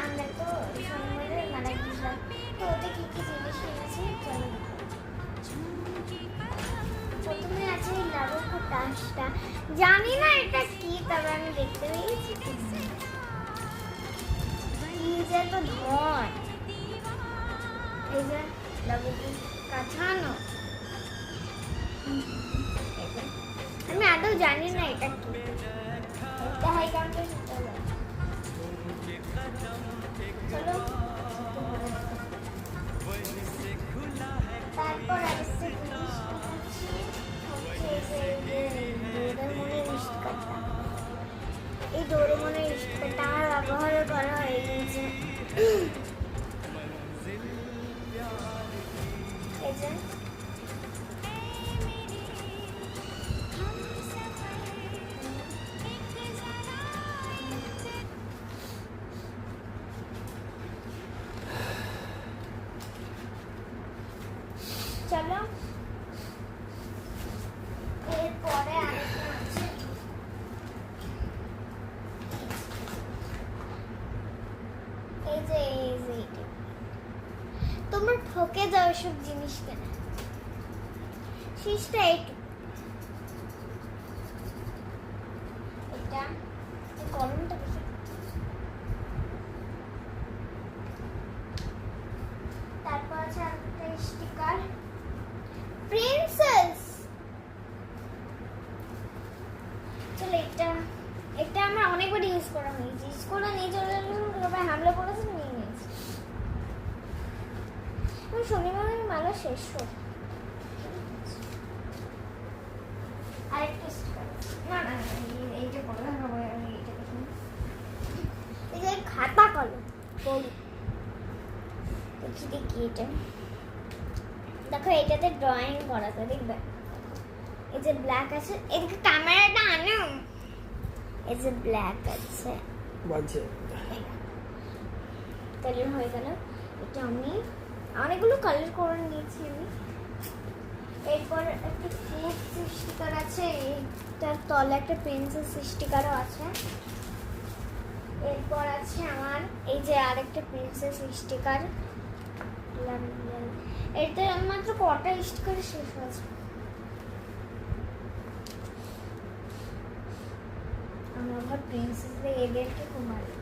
আমরা তো শনিবারে মেলা গেছিলাম, তো ওতে কি কি জিনিস কিনেছি চলো। প্রথমে আছে এই লাড্ডু টাসটা, জানি না এটা কি, তবে আমি দেখতে পেয়েছি কি যে তো ধর এই যে লাড্ডু কাছানো, আমি আদৌ জানি না এটা কি। এটা হাই কাউন্টার চলো। তারপর আসছে এই ডোরেমনের স্টিকারটা আমার ব্যবহার করা হয়ে গেছে। এই যে চলো, এরপরে আরেকটা আছে এই যে তোমরা ঠকে যাও এসব জিনিস কেনা, শীষটা এইটুকু। এটা কলমটা বেশি। তারপর আছে আরেকটা স্টিকার প্রিন্সেস। চলো এটা আমরা অনেকবার ইউজ করা হয়েছে, স্কুলে নিয়ে চলে সবাই হামলা করেছে, নিয়ে নিয়েছি। শনিবার মেলা শেষ হোক। আরেকটা স্টিকার না না এইটা পড়া হবে, আমি এইটা দেখুন এই যে খাতা কলম বলি দেখি এটা দেখো, এটাতে ড্রয়িং করা তো দেখবে। এই যে ব্ল্যাক আছে, এদিকে ক্যামেরাটা আনো, এই যে ব্ল্যাক আছে বাজে তাহলে হয়ে গেল। এটা আমি অনেকগুলো কালার করে নিয়েছি আমি। এরপর একটা ফ্রুট স্টিকার আছে, এটার তলে একটা পেন্সিল স্টিকারও আছে। এরপর আছে আমার এই যে আরেকটা প্রিন্সেস স্টিকার, এতে মাত্র কটা স্টিকার শেষ হয়েছে। আমার প্রিন্সেস এদেরকে খুব ভালো।